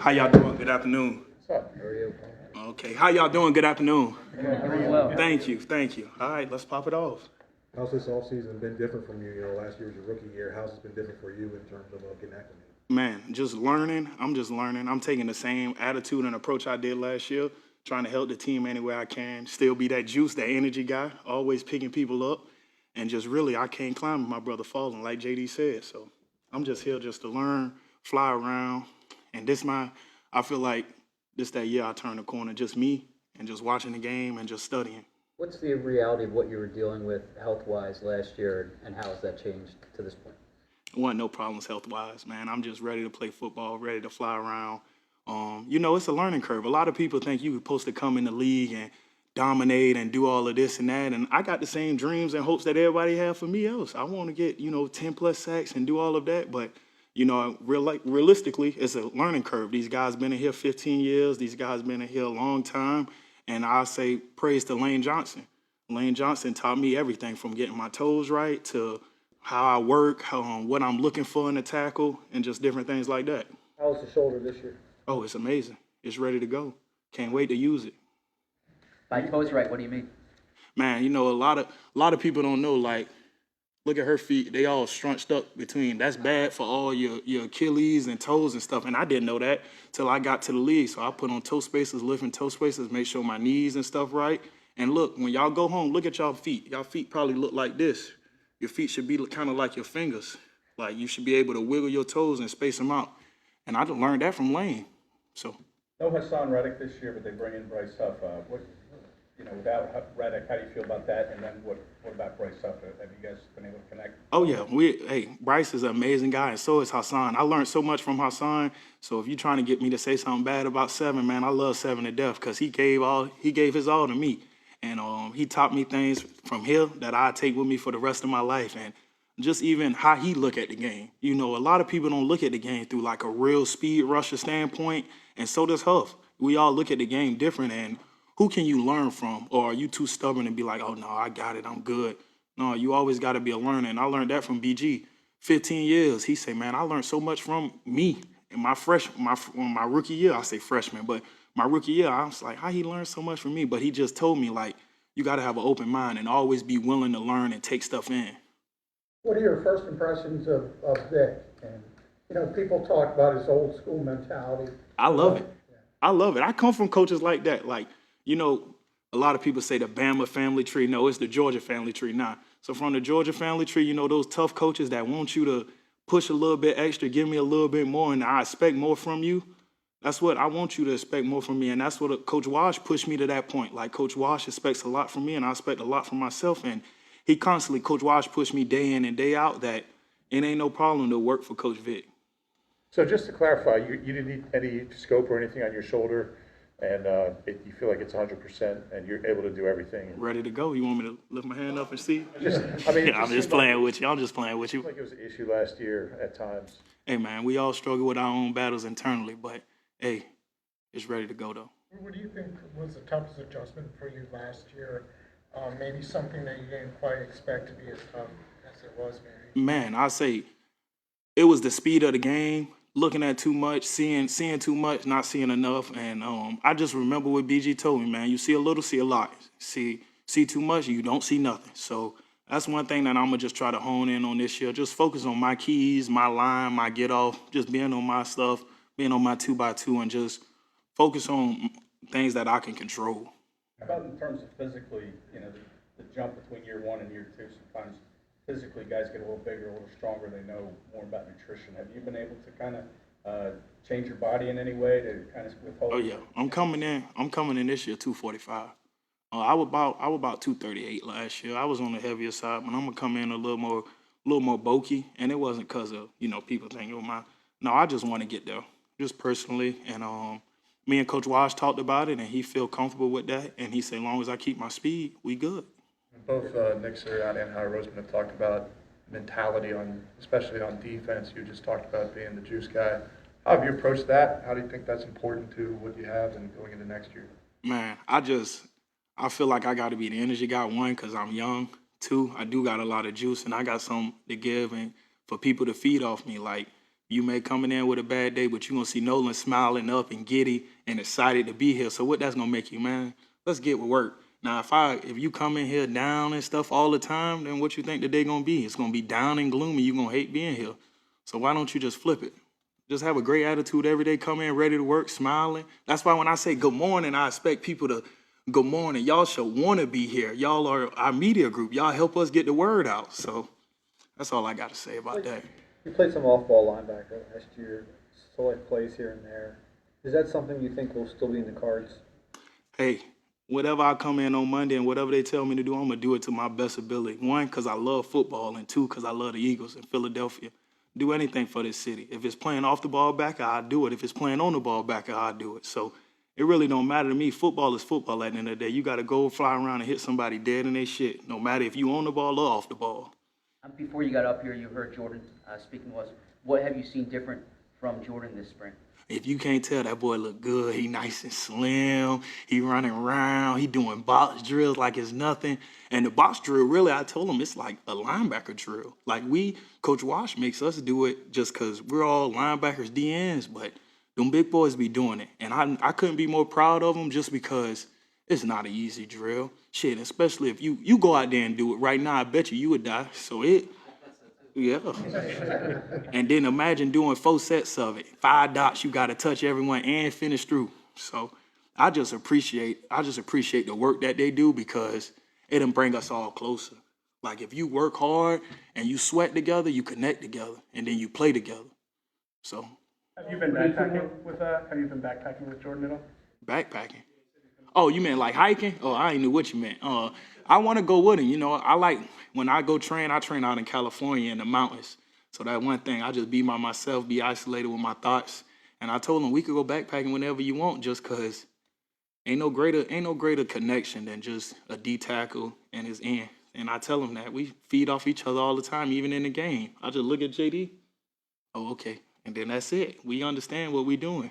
How y'all doing? Good afternoon. What's up? How are you? Okay, how y'all doing? Good afternoon. Doing well. Thank you, thank you. All right, let's pop it off. How's this offseason been different from you? You know, last year was your rookie year. How's it been different for you in terms of getting acclimated? Man, just learning. I'm just learning. I'm taking the same attitude and approach I did last year, trying to help the team any way I can. Still be that juice, that energy guy, always picking people up. And just really, I can't climb with my brother falling, like JD said. So I'm just here just to learn, fly around. And I feel like this that year I turned the corner, just me and just watching the game and just studying. What's the reality of what you were dealing with health-wise last year, and how has that changed to this point? I want no problems health-wise, man. I'm just ready to play football, ready to fly around. It's a learning curve. A lot of people think you're supposed to come in the league and dominate and do all of this and that. And I got the same dreams and hopes that everybody have for me else. I want to get, 10 plus sacks and do all of that. But, realistically, it's a learning curve. These guys been in here 15 years. These guys been in here a long time. And I say praise to Lane Johnson. Lane Johnson taught me everything from getting my toes right to how I work, what I'm looking for in a tackle, and just different things like that. How's the shoulder this year? Oh, it's amazing. It's ready to go. Can't wait to use it. By toes right, what do you mean? Man, a lot of people don't know, like, look at her feet. They all scrunched up between. That's bad for all your Achilles and toes and stuff. And I didn't know that till I got to the league. So I put on toe spacers, lifting toe spacers, make sure my knees and stuff right. And look, when y'all go home, look at y'all feet. Y'all feet probably look like this. Your feet should be kind of like your fingers. Like you should be able to wiggle your toes and space them out. And I learned that from Lane. So. No Hassan Reddick this year, but they bring in Bryce Huff. Without Reddick, how do you feel about that? And then what about Bryce Huff? Have you guys been able to connect? Oh, yeah. Bryce is an amazing guy, and so is Hassan. I learned so much from Hassan. So if you're trying to get me to say something bad about Seven, man, I love Seven to death because he gave his all to me. And he taught me things from here that I take with me for the rest of my life. And just even how he look at the game. A lot of people don't look at the game through like a real speed rusher standpoint, and so does Huff. We all look at the game different, and who can you learn from? Or are you too stubborn and be like, oh, no, I got it, I'm good? No, you always got to be a learner. And I learned that from BG. 15 years, he said, man, I learned so much from me. In my rookie year, I say freshman, but my rookie year, I was like, how he learned so much from me? But he just told me, like, you got to have an open mind and always be willing to learn and take stuff in. What are your first impressions of Vic? And, people talk about his old school mentality. I love it. I love it. I come from coaches like that. Like, a lot of people say the Bama family tree. No, it's the Georgia family tree now. So from the Georgia family tree, those tough coaches that want you to push a little bit extra, give me a little bit more, and I expect more from you. That's what I want you to expect more from me. And that's what Coach Wash pushed me to that point. Like, Coach Wash expects a lot from me, and I expect a lot from myself. And Coach Wash pushed me day in and day out that it ain't no problem to work for Coach Vic. So just to clarify, you didn't need any scope or anything on your shoulder, and you feel like it's 100%, and you're able to do everything. Ready to go. You want me to lift my hand up and see? I'm just playing with you. I'm just playing with you. It seemed like it was an issue last year at times. Hey, man, we all struggle with our own battles internally, but, hey, it's ready to go, though. What do you think was the toughest adjustment for you last year? Maybe something that you didn't quite expect to be as tough as it was, maybe? Man, I say it was the speed of the game, looking at too much, seeing too much, not seeing enough. And I just remember what BG told me, man, you see a little, see a lot. See too much, you don't see nothing. So that's one thing that I'm going to just try to hone in on this year. Just focus on my keys, my line, my get off, just being on my stuff, being on my 2x2, and just focus on things that I can control. How about in terms of physically, the jump between year one and year two? Sometimes physically guys get a little bigger, a little stronger. They know more about nutrition. Have you been able to kind of change your body in any way to kind of withhold? Oh yeah, I'm coming in this year 245. I was about 238 last year. I was on the heavier side, but I'm gonna come in a little more bulky, and it wasn't because of people think No, I just want to get there, just personally, and me and Coach Wash talked about it, and he feel comfortable with that, and he said, as long as I keep my speed, we good. Both Nick Sirianni and Howie Roseman have talked about mentality, especially on defense. You just talked about being the juice guy. How have you approached that? How do you think that's important to what you have and going into next year? Man, I feel like I got to be the energy guy, one, because I'm young. Two, I do got a lot of juice, and I got something to give and for people to feed off me. Like, You may coming in with a bad day, but you're going to see Nolan smiling up and giddy and excited to be here. So what that's going to make you, man? Let's get with work. Now, if you come in here down and stuff all the time, then what you think the day going to be? It's going to be down and gloomy. You're going to hate being here. So why don't you just flip it? Just have a great attitude every day, come in ready to work, smiling. That's why when I say good morning, I expect people to good morning. Y'all should want to be here. Y'all are our media group. Y'all help us get the word out. So that's all I got to say about that. You played some off-ball linebacker last year, select plays here and there. Is that something you think will still be in the cards? Hey, whatever I come in on Monday and whatever they tell me to do, I'm going to do it to my best ability. One, because I love football, and two, because I love the Eagles in Philadelphia. Do anything for this city. If it's playing off the ball backer, I'll do it. If it's playing on the ball backer, I'll do it. So it really don't matter to me. Football is football at the end of the day. You got to go fly around and hit somebody dead in their shit, no matter if you on the ball or off the ball. Before you got up here, you heard Jordan speaking to us. What have you seen different from Jordan this spring? If you can't tell, that boy look good. He nice and slim. He running around. He doing box drills like it's nothing. And the box drill, really, I told him it's like a linebacker drill. Like Coach Wash makes us do it just because we're all linebackers, DNs, but them big boys be doing it. And I couldn't be more proud of them just because it's not an easy drill. Shit, especially if you go out there and do it right now, I bet you would die. So yeah. And then imagine doing 4 sets of it. 5 dots, you got to touch everyone and finish through. So I just appreciate the work that they do because it'll bring us all closer. Like if you work hard and you sweat together, you connect together, and then you play together. So. Have you been backpacking with Jordan at all? Backpacking? Oh, you meant like hiking? Oh, I ain't knew what you meant. I want to go with him. You know, I like when I go train. I train out in California in the mountains. So that one thing, I just be by myself, be isolated with my thoughts. And I told him we could go backpacking whenever you want, just cause ain't no greater connection than just a D tackle and his end. And I tell him that we feed off each other all the time, even in the game. I just look at JD. Oh, okay, and then that's it. We understand what we're doing.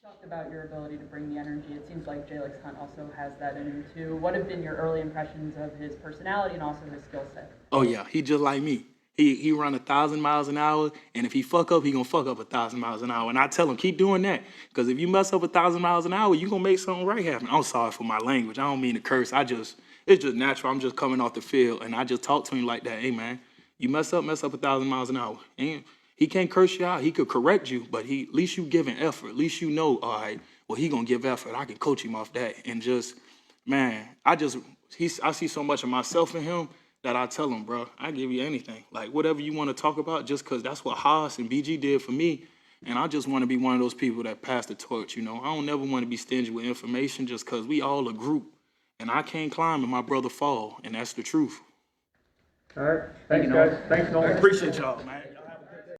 Talked about your ability to bring the energy. It seems like Jalix Hunt also has that in him too. What have been your early impressions of his personality and also his skill set? Oh yeah, he just like me. He run 1,000 miles an hour, and if he fuck up, he gonna fuck up 1,000 miles an hour. And I tell him, keep doing that, because if you mess up 1,000 miles an hour, you gonna make something right happen. I'm sorry for my language. I don't mean to curse. It's just natural. I'm just coming off the field, and I just talk to him like that. Hey man, you mess up 1,000 miles an hour. And he can't curse you out. He could correct you, but at least you giving effort. At least you know, all right, well, he gonna give effort. I can coach him off that. And just, man, I see so much of myself in him that I tell him, bro, I give you anything. Like, whatever you want to talk about, just because that's what Haas and BG did for me. And I just want to be one of those people that pass the torch, you know. I don't never want to be stingy with information just because we all a group. And I can't climb and my brother fall, and that's the truth. All right. Thanks, guys. Thanks, Nolan. Appreciate y'all, man.